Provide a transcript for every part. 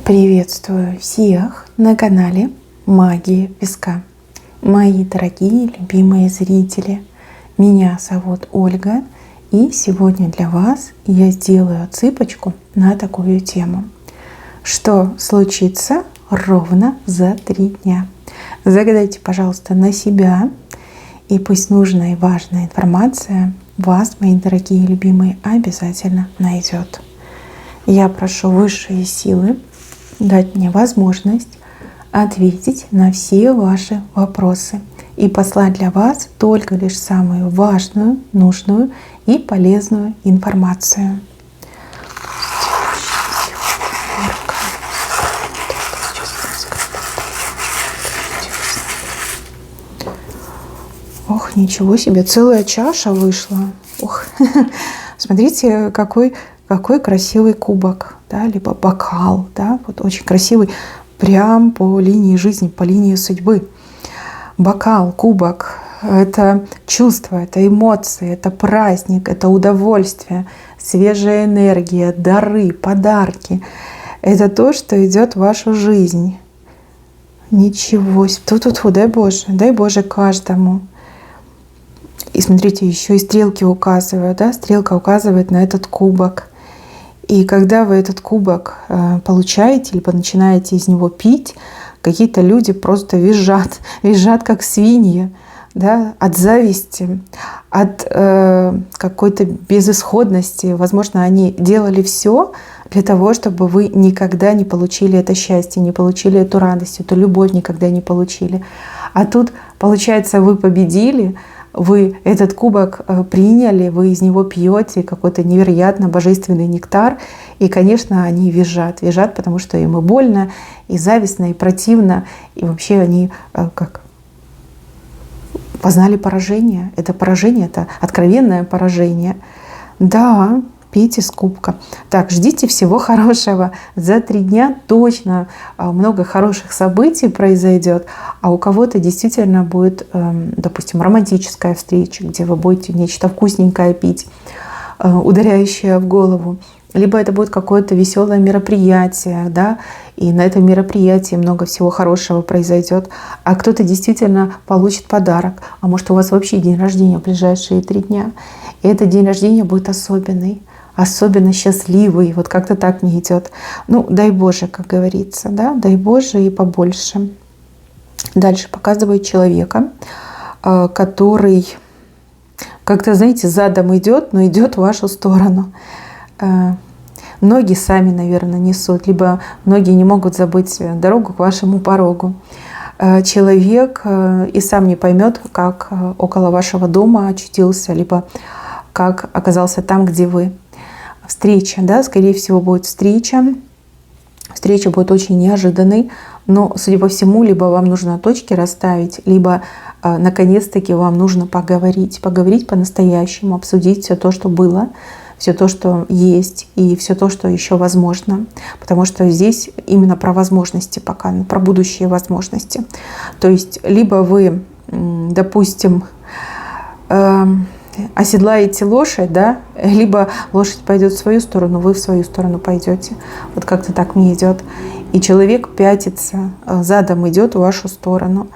Приветствую всех на канале Магия Песка. Мои дорогие, любимые зрители, меня зовут Ольга, и сегодня для вас я сделаю отсыпочку на такую тему. Что случится ровно за 3 дня? Загадайте, пожалуйста, на себя, и пусть нужная и важная информация вас, мои дорогие любимые, обязательно найдет. Я прошу высшие силы дать мне возможность ответить на все ваши вопросы и послать для вас только лишь самую важную, нужную и полезную информацию. Ох, ничего себе, целая чаша вышла. Ох, смотрите, какой красивый кубок, да, либо бокал, да, вот очень красивый, прям по линии жизни, по линии судьбы. Бокал, кубок — это чувство, это эмоции, это праздник, это удовольствие, свежая энергия, дары, подарки. Это то, что идет в вашу жизнь. Ничего себе, тут, дай Боже каждому. И смотрите, еще и стрелки указывают, да, стрелка указывает на этот кубок. И когда вы этот кубок получаете, либо начинаете из него пить, какие-то люди просто визжат как свиньи, да, от зависти, от какой-то безысходности. Возможно, они делали все для того, чтобы вы никогда не получили это счастье, не получили эту радость, эту любовь никогда не получили. А тут, получается, вы победили, вы этот кубок приняли, вы из него пьете какой-то невероятно божественный нектар. И, конечно, они визжат, потому что им и больно, и завистно, и противно. И вообще они как познали поражение. Это поражение, это откровенное поражение. Да, пейте с кубка. Так, ждите всего хорошего. За 3 дня точно много хороших событий произойдет. А у кого-то действительно будет, допустим, романтическая встреча, где вы будете нечто вкусненькое пить, ударяющее в голову. Либо это будет какое-то веселое мероприятие, да, и на этом мероприятии много всего хорошего произойдет. А кто-то действительно получит подарок. А может, у вас вообще день рождения в ближайшие 3 дня. И этот день рождения будет особенный. Особенно счастливый, вот как-то так мне идет. Ну, дай Боже, как говорится, да, дай Боже и побольше. Дальше показывает человека, который как-то, знаете, задом идет, но идет в вашу сторону. Ноги сами, наверное, несут, либо ноги не могут забыть дорогу к вашему порогу. Человек и сам не поймет, как около вашего дома очутился, либо как оказался там, где вы. Встреча, да, скорее всего, будет встреча. Встреча будет очень неожиданной, но, судя по всему, либо вам нужно точки расставить, либо, наконец-таки, вам нужно поговорить по-настоящему, обсудить все то, что было, все то, что есть, и все то, что еще возможно. Потому что здесь именно про возможности пока, про будущие возможности. То есть, либо вы, допустим, оседлаете лошадь, да, либо лошадь пойдет в свою сторону, вы в свою сторону пойдете. Вот как-то так мне идет. И человек пятится, задом идет в вашу сторону.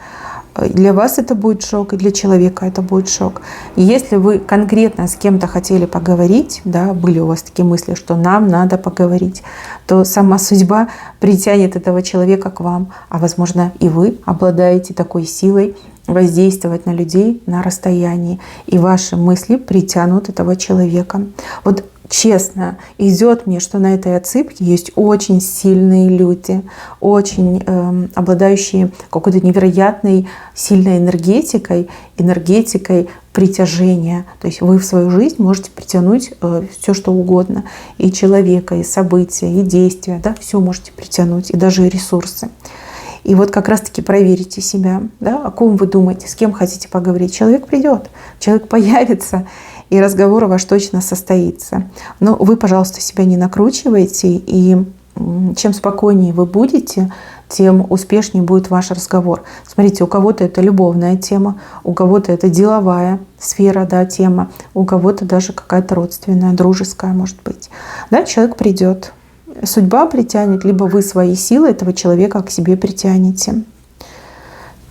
Для вас это будет шок, и для человека это будет шок. И если вы конкретно с кем-то хотели поговорить, да, были у вас такие мысли, что нам надо поговорить, то сама судьба притянет этого человека к вам. А возможно, и вы обладаете такой силой воздействовать на людей на расстоянии. И ваши мысли притянут этого человека. Вот честно, идет мне, что на этой отсыпке есть очень сильные люди, очень обладающие какой-то невероятной сильной энергетикой притяжения. То есть вы в свою жизнь можете притянуть все, что угодно. И человека, и события, и действия. Да, все можете притянуть, и даже ресурсы. И вот как раз-таки проверите себя, да, о ком вы думаете, с кем хотите поговорить. Человек придет, человек появится, и разговор ваш точно состоится. Но вы, пожалуйста, себя не накручивайте, и чем спокойнее вы будете, тем успешнее будет ваш разговор. Смотрите, у кого-то это любовная тема, у кого-то это деловая сфера, да, тема, у кого-то даже какая-то родственная, дружеская, может быть. Да, человек придет. судьба притянет, либо вы своей силой этого человека к себе притянете.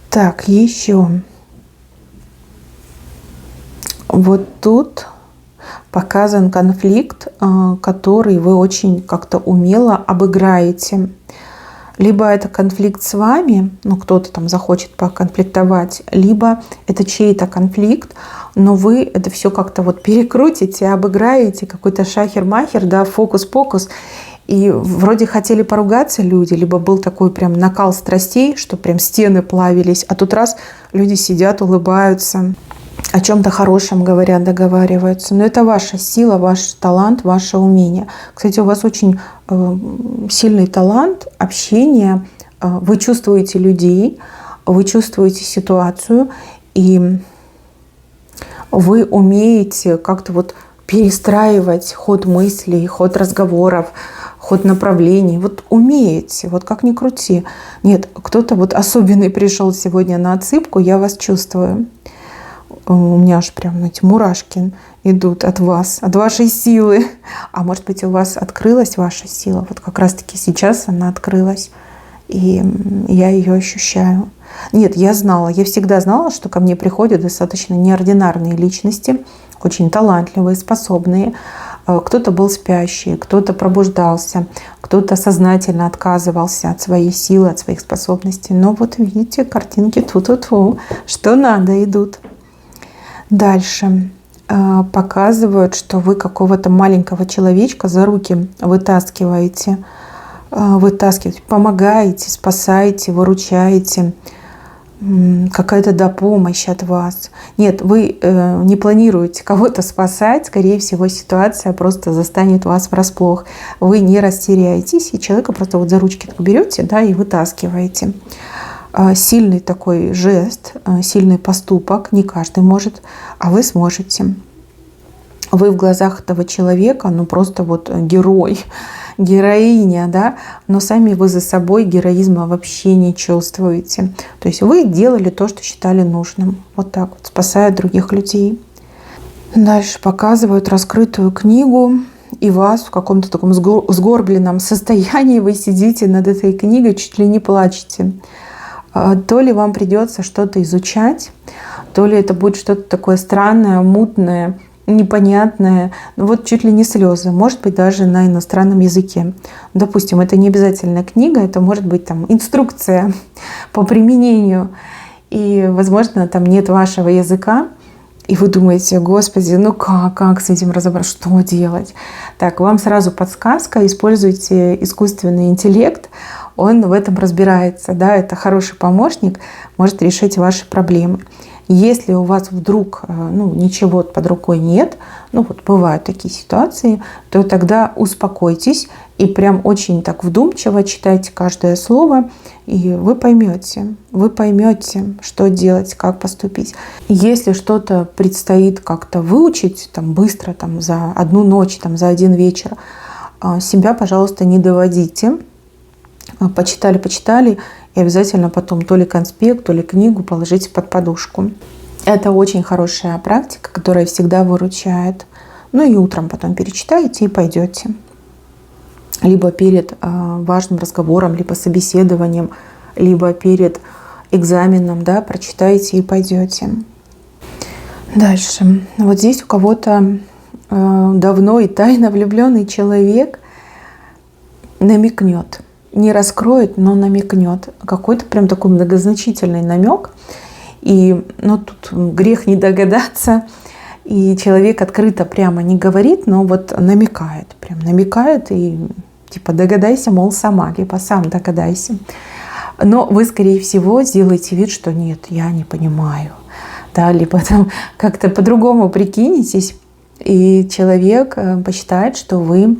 Так, еще. Вот тут показан конфликт, который вы очень как-то умело обыграете. Либо это конфликт с вами, ну кто-то там захочет поконфликтовать, либо это чей-то конфликт, но вы это все как-то вот перекрутите, обыграете, какой-то шахер-махер, да, фокус-покус. И вроде хотели поругаться люди, либо был такой прям накал страстей, что прям стены плавились, а тут раз люди сидят, улыбаются, о чем-то хорошем говорят, договариваются. Но это ваша сила, ваш талант, ваше умение. Кстати, у вас очень сильный талант общения. Вы чувствуете людей, вы чувствуете ситуацию, и вы умеете как-то вот перестраивать ход мыслей, ход разговоров, ход направлений. Вот умеете, вот как ни крути. Нет, кто-то вот особенный пришел сегодня на отсыпку, я вас чувствую. У меня аж прям эти мурашки идут от вас, от вашей силы. А может быть, у вас открылась ваша сила? Вот как раз-таки сейчас она открылась, и я ее ощущаю. Нет, я всегда знала, что ко мне приходят достаточно неординарные личности, очень талантливые, способные. Кто-то был спящий, кто-то пробуждался, кто-то сознательно отказывался от своей силы, от своих способностей. Но вот видите, картинки ту-ту-ту, что надо, идут. Дальше показывают, что вы какого-то маленького человечка за руки вытаскиваете, помогаете, спасаете, выручаете. Какая-то помощь от вас. Нет, вы не планируете кого-то спасать. Скорее всего, ситуация просто застанет вас врасплох. Вы не растеряетесь, и человека просто вот за ручки так берете, да, и вытаскиваете. Сильный такой жест, сильный поступок не каждый может, а вы сможете. Вы в глазах этого человека, ну просто вот герой, героиня, да, но сами вы за собой героизма вообще не чувствуете. То есть вы делали то, что считали нужным. Вот так вот, спасая других людей. Дальше показывают раскрытую книгу, и вас в каком-то таком сгорбленном состоянии вы сидите над этой книгой, чуть ли не плачете. То ли вам придется что-то изучать, то ли это будет что-то такое странное, мутное, непонятное, ну вот чуть ли не слезы, может быть даже на иностранном языке. Допустим, это не обязательно книга, это может быть там инструкция по применению, и, возможно, там нет вашего языка, и вы думаете, господи, ну как с этим разобраться, что делать? Так, вам сразу подсказка, используйте искусственный интеллект, он в этом разбирается, да, это хороший помощник, может решить ваши проблемы. Если у вас вдруг ничего под рукой нет, ну вот бывают такие ситуации, то тогда успокойтесь и прям очень так вдумчиво читайте каждое слово, и вы поймете, что делать, как поступить. Если что-то предстоит как-то выучить там, быстро, там, за одну ночь, там, за один вечер, себя, пожалуйста, не доводите. Почитали, и обязательно потом то ли конспект, то ли книгу положите под подушку. Это очень хорошая практика, которая всегда выручает. Ну и утром потом перечитаете и пойдете. Либо перед важным разговором, либо собеседованием, либо перед экзаменом, да, прочитаете и пойдете. Дальше. Вот здесь у кого-то давно и тайно влюбленный человек намекнет. Не раскроет, но намекнет. Какой-то прям такой многозначительный намек. И тут грех не догадаться. И человек открыто прямо не говорит, но вот намекает. Прям намекает и типа догадайся, мол, сама, либо сам догадайся. Но вы, скорее всего, сделаете вид, что нет, я не понимаю. Да, либо там как-то по-другому прикинетесь, и человек посчитает, что вы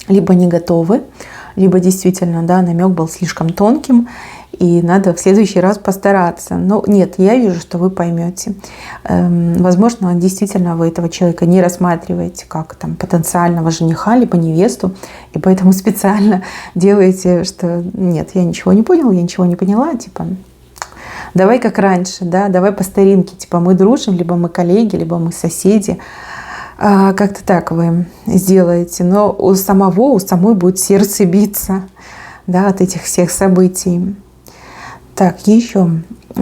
либо не готовы, либо действительно, да, намек был слишком тонким, и надо в следующий раз постараться. Но нет, я вижу, что вы поймете. Возможно, действительно вы этого человека не рассматриваете как там потенциального жениха, либо невесту, и поэтому специально делаете, что нет, я ничего не понял, я ничего не поняла, типа давай как раньше, да, давай по старинке, типа мы дружим, либо мы коллеги, либо мы соседи. Как-то так вы сделаете, но у самой будет сердце биться, да, от этих всех событий. Так, еще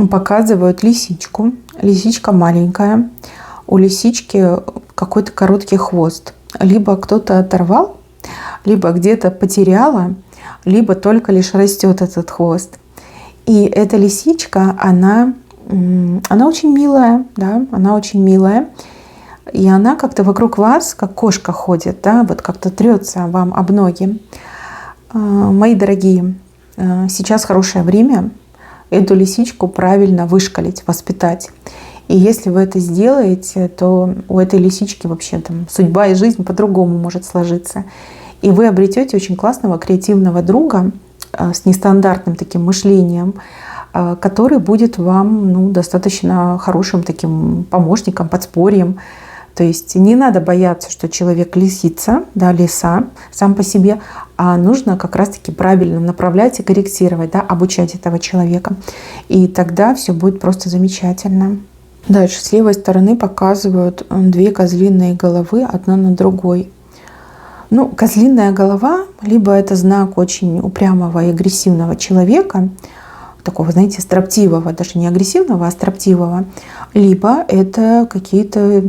показывают лисичку. Лисичка маленькая. У лисички какой-то короткий хвост. Либо кто-то оторвал, либо где-то потеряла, либо только лишь растет этот хвост. И эта лисичка, она очень милая, да, она очень милая. И она как-то вокруг вас, как кошка ходит, да, вот как-то трется вам об ноги. Мои дорогие, сейчас хорошее время эту лисичку правильно вышкалить, воспитать. И если вы это сделаете, то у этой лисички вообще там судьба и жизнь по-другому может сложиться. И вы обретете очень классного креативного друга с нестандартным таким мышлением, который будет вам достаточно хорошим таким помощником, подспорьем. То есть не надо бояться, что человек лисица, да, лиса сам по себе, а нужно как раз-таки правильно направлять и корректировать, да, обучать этого человека. И тогда все будет просто замечательно. Дальше с левой стороны показывают две козлиные головы, одна на другой. Козлиная голова, либо это знак очень упрямого и агрессивного человека, такого, знаете, строптивого, даже не агрессивного, а строптивого, либо это какие-то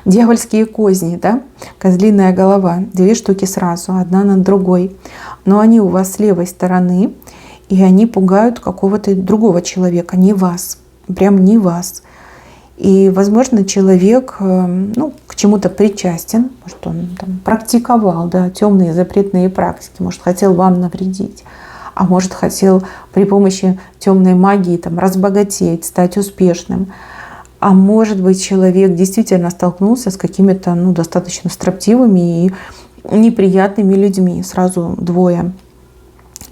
дьявольские козни, да? Козлиная голова, две штуки сразу, одна над другой. Но они у вас с левой стороны, и они пугают какого-то другого человека, не вас, прям не вас. И, возможно, человек к чему-то причастен, может, он там практиковал, да, темные запретные практики, может, хотел вам навредить, а может, хотел при помощи темной магии там разбогатеть, стать успешным. А может быть, человек действительно столкнулся с какими-то достаточно строптивыми и неприятными людьми, сразу двое.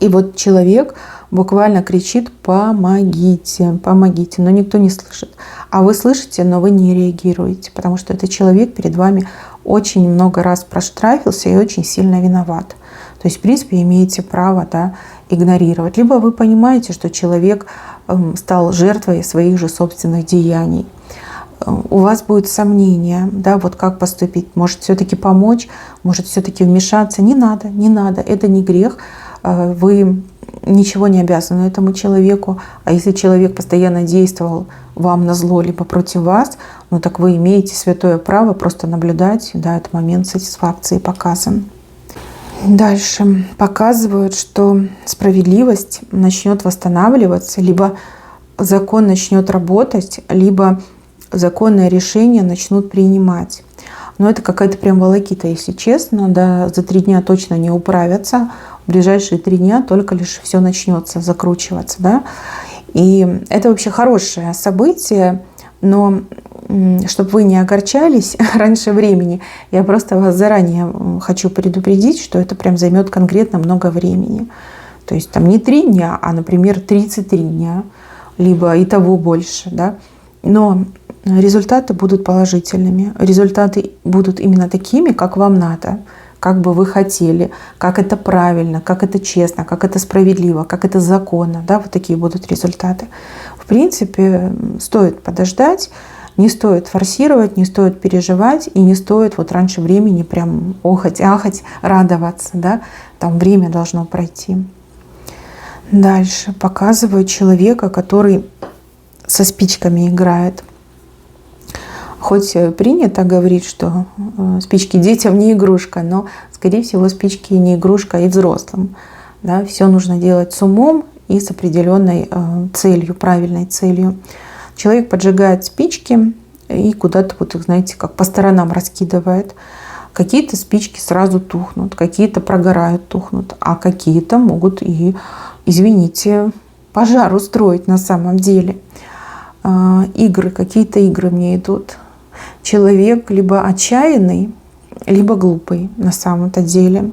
И вот человек буквально кричит: помогите, помогите, но никто не слышит. А вы слышите, но вы не реагируете, потому что этот человек перед вами очень много раз проштрафился и очень сильно виноват. То есть, в принципе, имеете право, да, игнорировать. Либо вы понимаете, что человек стал жертвой своих же собственных деяний. У вас будет сомнение, да, вот как поступить. Может, все-таки помочь, может, все-таки вмешаться. Не надо, не надо, это не грех. Вы ничего не обязаны этому человеку. А если человек постоянно действовал вам назло либо против вас, так вы имеете святое право просто наблюдать, да, этот момент сатисфакции показан. Дальше показывают, что справедливость начнет восстанавливаться, либо закон начнет работать, либо законные решения начнут принимать. Но это какая-то прям волокита, если честно. Да, за 3 дня точно не управятся. В ближайшие 3 дня только лишь все начнется закручиваться. Да? И это вообще хорошее событие, но чтобы вы не огорчались раньше времени, я просто вас заранее хочу предупредить, что это прям займет конкретно много времени. То есть там не 3 дня, а, например, 33 дня, либо и того больше. Да? Но результаты будут положительными. Результаты будут именно такими, как вам надо, как бы вы хотели, как это правильно, как это честно, как это справедливо, как это законно. Да? Вот такие будут результаты. В принципе, стоит подождать, не стоит форсировать, не стоит переживать и не стоит вот раньше времени прям охать, ахать, радоваться. Да? Там время должно пройти. Дальше показывают человека, который со спичками играет. Хоть принято говорить, что спички детям не игрушка, но, скорее всего, спички не игрушка и взрослым. Да? Все нужно делать с умом и с определенной целью, правильной целью. Человек поджигает спички и куда-то, вот, знаете, как по сторонам раскидывает. Какие-то спички сразу тухнут, какие-то прогорают, тухнут, а какие-то могут и, извините, пожар устроить на самом деле. Какие-то игры мне идут. Человек либо отчаянный, либо глупый на самом-то деле.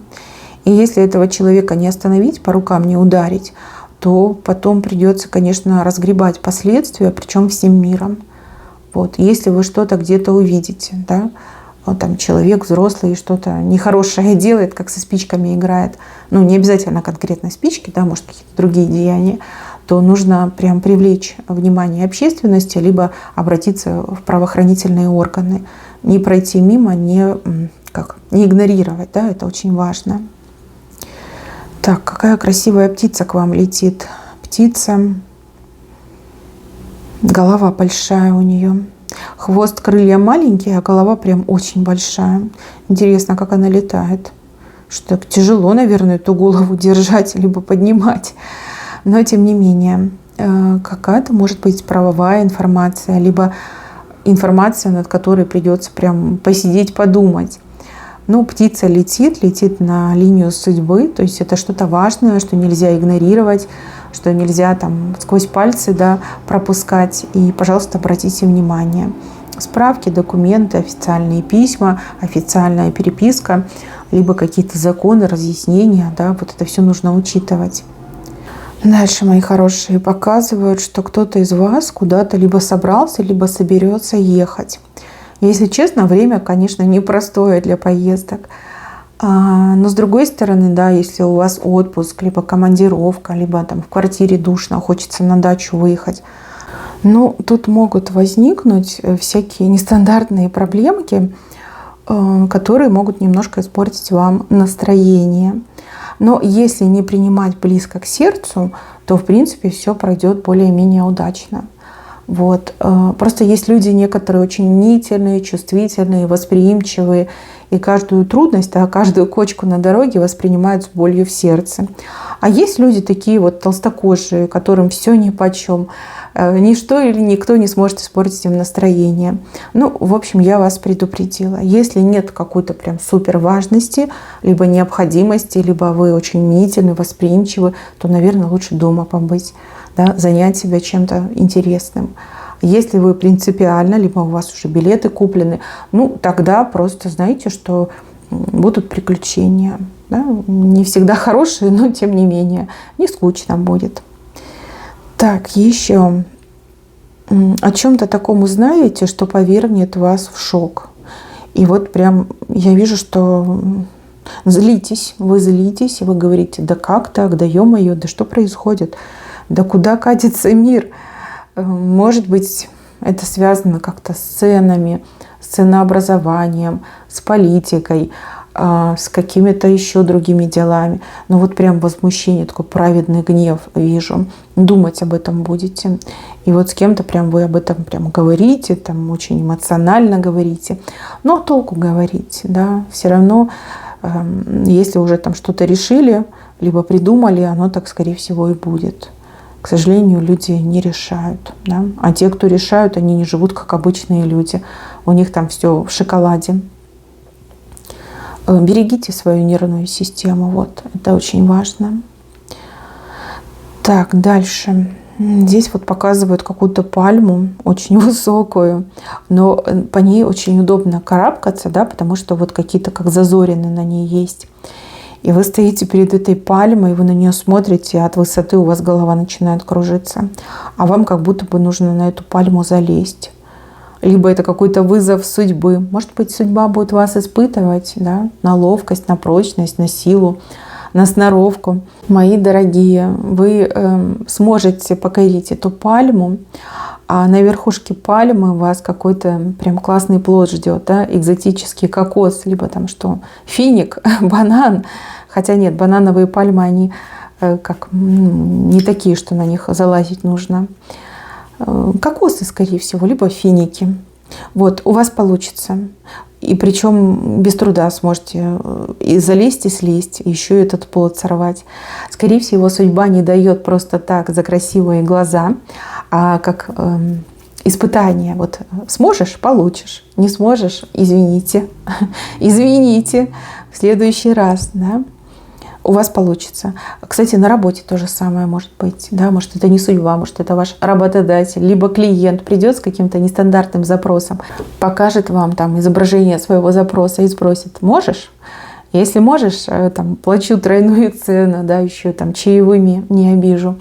И если этого человека не остановить, по рукам не ударить, то потом придется, конечно, разгребать последствия, причем всем миром. Вот. Если вы что-то где-то увидите, да, вот там человек взрослый что-то нехорошее делает, как со спичками играет, не обязательно конкретно спички, да, может, какие-то другие деяния, то нужно прям привлечь внимание общественности, либо обратиться в правоохранительные органы. не пройти мимо, не игнорировать, да, это очень важно. Так, какая красивая птица к вам летит. Птица, голова большая у нее. Хвост, крылья маленькие, а голова прям очень большая. Интересно, как она летает. Что так тяжело, наверное, эту голову держать, либо поднимать. Но тем не менее, какая-то может быть правовая информация, либо информация, над которой придется прям посидеть, подумать. Ну, птица летит на линию судьбы, то есть это что-то важное, что нельзя игнорировать, что нельзя там сквозь пальцы, да, пропускать. И, пожалуйста, обратите внимание. Справки, документы, официальные письма, официальная переписка, либо какие-то законы, разъяснения, да, вот это все нужно учитывать. Дальше, мои хорошие, показывают, что кто-то из вас куда-то либо собрался, либо соберется ехать. Если честно, время, конечно, непростое для поездок. Но с другой стороны, да, если у вас отпуск, либо командировка, либо там в квартире душно, хочется на дачу выехать, ну, тут могут возникнуть всякие нестандартные проблемки, которые могут немножко испортить вам настроение. Но если не принимать близко к сердцу, то, в принципе, все пройдет более-менее удачно. Вот. Просто есть люди некоторые очень мнительные, чувствительные, восприимчивые, и каждую трудность, а каждую кочку на дороге воспринимают с болью в сердце. А есть люди такие вот толстокожие, которым все нипочем, ничто или никто не сможет испортить им настроение. Ну, в общем, я вас предупредила. Если нет какой-то прям супер важности, либо необходимости, либо вы очень мнительны, восприимчивы, то, наверное, лучше дома побыть, да, занять себя чем-то интересным. Если вы принципиально, либо у вас уже билеты куплены, ну, тогда просто знаете, что будут приключения. Да? Не всегда хорошие, но тем не менее, не скучно будет. Так, еще о чем-то таком узнаете, что повергнет вас в шок. И вот прям я вижу, что злитесь, вы говорите, да как так, да ё-моё, да что происходит, да куда катится мир. Может быть, это связано как-то с ценами, с ценообразованием, с политикой, с какими-то еще другими делами. Но вот прям возмущение, такой праведный гнев вижу. Думать об этом будете. И вот с кем-то прям вы об этом прям говорите, там очень эмоционально говорите. Но толку говорить, да, все равно, если уже там что-то решили, либо придумали, оно так, скорее всего, и будет. К сожалению, люди не решают. Да? А те, кто решают, они не живут как обычные люди. У них там все в шоколаде. Берегите свою нервную систему. Вот. Это очень важно. Так, дальше. Здесь вот показывают какую-то пальму, очень высокую, но по ней очень удобно карабкаться, да, потому что вот какие-то как зазорины на ней есть. И вы стоите перед этой пальмой, вы на нее смотрите, а от высоты у вас голова начинает кружиться. А вам как будто бы нужно на эту пальму залезть. Либо это какой-то вызов судьбы. Может быть, судьба будет вас испытывать, да, на ловкость, на прочность, на силу, на сноровку. Мои дорогие, вы сможете покорить эту пальму, а на верхушке пальмы вас какой-то прям классный плод ждет, да, экзотический кокос, либо там что, финик, банан. Хотя нет, банановые пальмы, они как не такие, что на них залазить нужно. Кокосы, скорее всего, либо финики. Вот, у вас получится. И причем без труда сможете и залезть, и слезть, и еще и этот плод сорвать. Скорее всего, судьба не дает просто так за красивые глаза, а как испытание. Вот сможешь — получишь, не сможешь — извините, извините, в следующий раз, да, у вас получится. Кстати, на работе то же самое может быть. Да? Может, это не судьба, может, это ваш работодатель, либо клиент придет с каким-то нестандартным запросом, покажет вам там изображение своего запроса и спросит: можешь? Если можешь, там, плачу тройную цену, да, еще там чаевыми не обижу.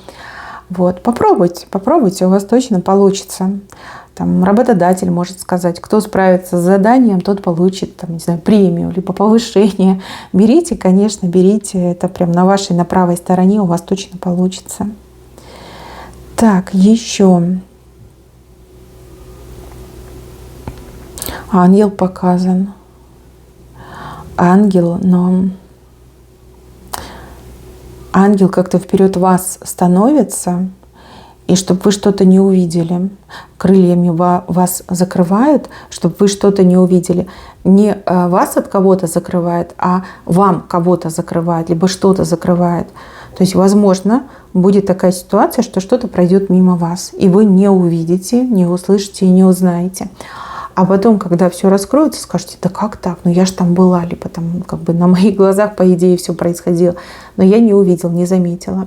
Вот, попробуйте, у вас точно получится. Там работодатель может сказать, кто справится с заданием, тот получит там, не знаю, премию, либо повышение. Берите, конечно, берите. Это прям на вашей, на правой стороне у вас точно получится. Так, еще. Ангел показан. Ангел, но ангел как-то вперед вас становится, и чтобы вы что-то не увидели. Крыльями вас закрывает, чтобы вы что-то не увидели. Не вас от кого-то закрывает, а вам кого-то закрывает, либо что-то закрывает. То есть, возможно, будет такая ситуация, что что-то пройдет мимо вас, и вы не увидите, не услышите и не узнаете. А потом, когда все раскроется, скажете: да как так? Ну я же там была, либо там как бы на моих глазах, по идее, все происходило. Но я не увидел, не заметила.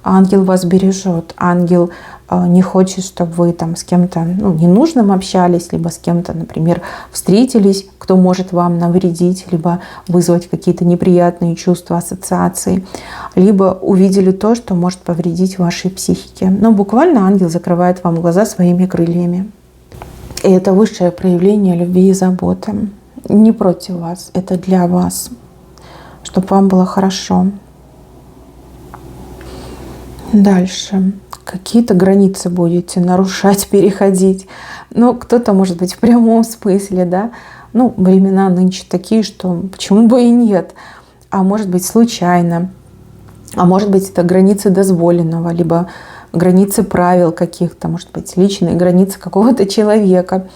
Ангел вас бережет. Ангел не хочет, чтобы вы там с кем-то ненужным общались, либо с кем-то, например, встретились, кто может вам навредить, либо вызвать какие-то неприятные чувства, ассоциации, либо увидели то, что может повредить вашей психике. Но буквально ангел закрывает вам глаза своими крыльями. И это высшее проявление любви и заботы. Не против вас, это для вас, чтобы вам было хорошо. Дальше. Какие-то границы будете нарушать, переходить. Кто-то, может быть, в прямом смысле, да. Времена нынче такие, что почему бы и нет. А может быть, случайно. А может быть, это границы дозволенного, либо границы правил каких-то, может быть, личные границы какого-то человека.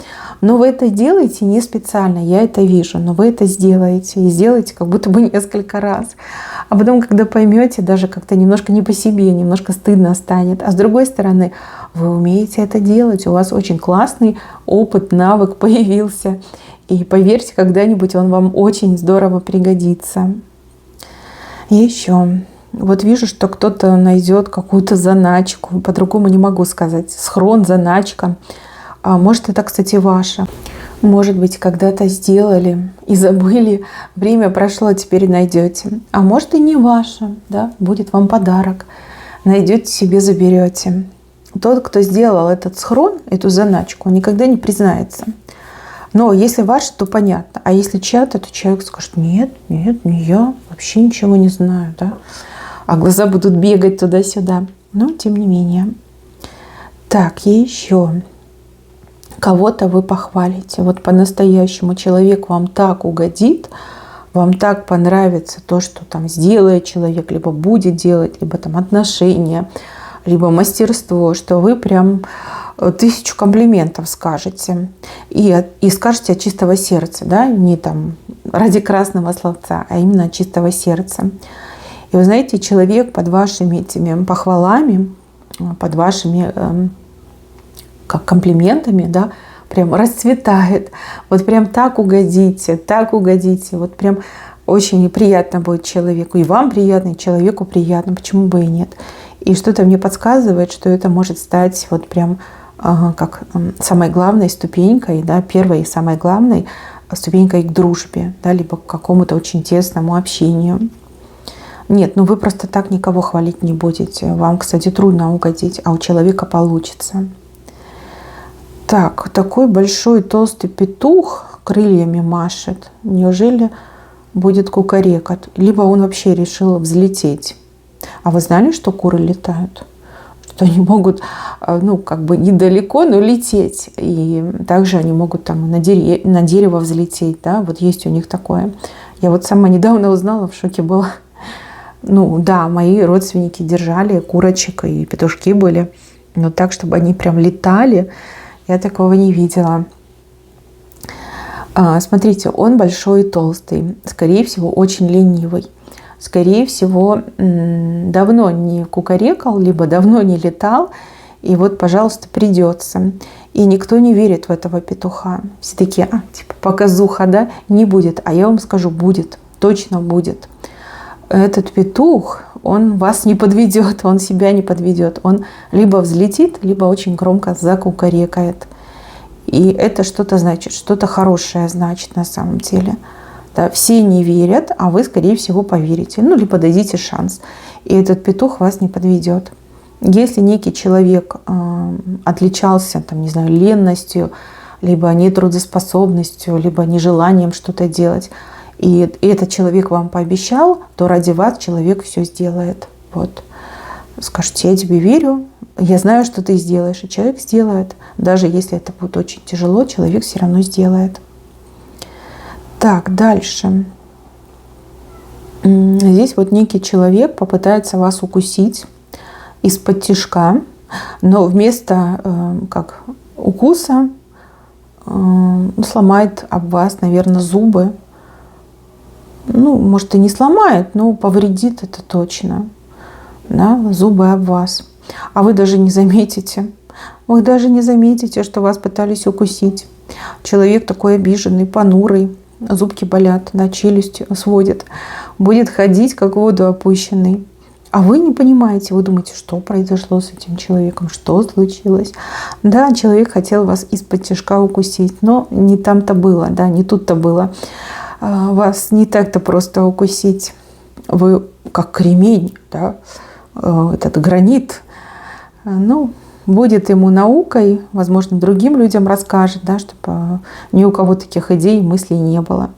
Но вы это делаете не специально, я это вижу, но вы это сделаете. И сделаете как будто бы несколько раз. А потом, когда поймете, даже как-то немножко не по себе, немножко стыдно станет. А с другой стороны, вы умеете это делать. У вас очень классный опыт, навык появился. И поверьте, когда-нибудь он вам очень здорово пригодится. И еще. Вот вижу, что кто-то найдет какую-то заначку. По-другому не могу сказать. Схрон, заначка. А может, это, кстати, ваше. Может быть, когда-то сделали и забыли. Время прошло, теперь найдете. А может, и не ваше. Да? Будет вам подарок. Найдете себе, заберете. Тот, кто сделал этот схрон, эту заначку, никогда не признается. Но если ваш, то понятно. А если чья-то, то человек скажет: нет, не я. Вообще ничего не знаю. Да? А глаза будут бегать туда-сюда. Но тем не менее. Так, и еще. Кого-то вы похвалите. Вот по-настоящему человек вам так угодит, вам так понравится то, что там сделает человек, либо будет делать, либо там отношения, либо мастерство, что вы прям 1000 комплиментов скажете. И скажете от чистого сердца, да, не там ради красного словца, а именно от чистого сердца. И вы знаете, человек под вашими этими похвалами, под вашими как комплиментами, да, прям расцветает. Вот прям так угодите. Вот прям очень приятно будет человеку. И вам приятно, и человеку приятно. Почему бы и нет? И что-то мне подсказывает, что это может стать вот прям как самой главной ступенькой, да, первой и самой главной ступенькой к дружбе, да, либо к какому-то очень тесному общению. Нет, вы просто так никого хвалить не будете. Вам, кстати, трудно угодить, а у человека получится. Так, такой большой толстый петух крыльями машет. Неужели будет кукарекать? Либо он вообще решил взлететь. А вы знали, что куры летают? Что они могут, недалеко, но лететь. И также они могут там на дерево взлететь. Да? Вот есть у них такое. Я вот сама недавно узнала, в шоке была. Мои родственники держали курочек, и петушки были. Но так, чтобы они прям летали, я такого не видела. Смотрите, он большой и толстый. Скорее всего, очень ленивый. Скорее всего, давно не кукарекал, либо давно не летал. И вот, пожалуйста, придется. И никто не верит в этого петуха. Все такие: показуха, да? Не будет. А я вам скажу, будет. Точно будет. Этот петух, он вас не подведет, он себя не подведет. Он либо взлетит, либо очень громко закукарекает. И это что-то значит, что-то хорошее значит на самом деле. Да, все не верят, а вы, скорее всего, поверите. Либо дадите шанс. И этот петух вас не подведет. Если некий человек отличался, ленностью, либо нетрудоспособностью, либо нежеланием что-то делать, и этот человек вам пообещал, то ради вас человек все сделает. Вот. Скажите: я тебе верю, я знаю, что ты сделаешь. И человек сделает. Даже если это будет очень тяжело, человек все равно сделает. Так, дальше. Здесь вот некий человек попытается вас укусить из-под тишка, но вместо как укуса сломает об вас, наверное, зубы. Ну, может, и не сломает, но повредит это точно. Да, зубы об вас. А вы даже не заметите. Вы даже не заметите, что вас пытались укусить. Человек такой обиженный, понурый, зубки болят, на челюсть сводит. Будет ходить, как в воду опущенный. А вы не понимаете, вы думаете, что произошло с этим человеком, что случилось. Да, человек хотел вас из-под тишка укусить, но не там-то было, да, не тут-то было. Вас не так-то просто укусить. Вы как кремень, да, этот гранит. Ну, будет ему наукой, возможно, другим людям расскажет, да, чтобы ни у кого таких идей, мыслей не было.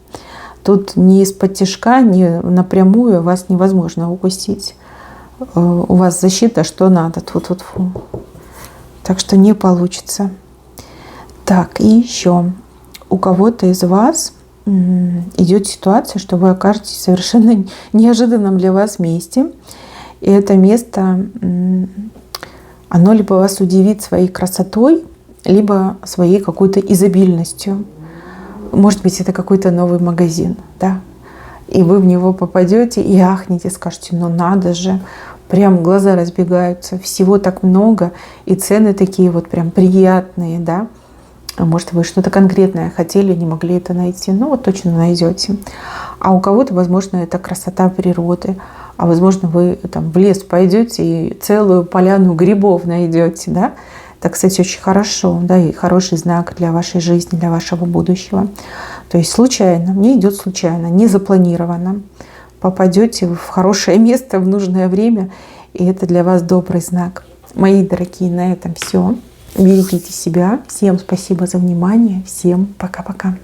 Тут ни из-под тишка, ни напрямую вас невозможно укусить. У вас защита, что надо. Тьфу-тьфу-тьфу. Так что не получится. Так, и еще. У кого-то из вас идет ситуация, что вы окажетесь в совершенно неожиданном для вас месте. И это место, оно либо вас удивит своей красотой, либо своей какой-то изобильностью. Может быть, это какой-то новый магазин, да? И вы в него попадете и ахнете, скажете, ну надо же, прям глаза разбегаются, всего так много, и цены такие вот прям приятные, да? Может, вы что-то конкретное хотели, не могли это найти, ну вот точно найдете. А у кого-то, возможно, это красота природы, а возможно, вы там в лес пойдете и целую поляну грибов найдете, да? Это, кстати, очень хорошо, да, и хороший знак для вашей жизни, для вашего будущего. То есть случайно, мне идет случайно, не запланированно. Попадете в хорошее место в нужное время, и это для вас добрый знак. Мои дорогие, на этом все. Берегите себя. Всем спасибо за внимание. Всем пока-пока.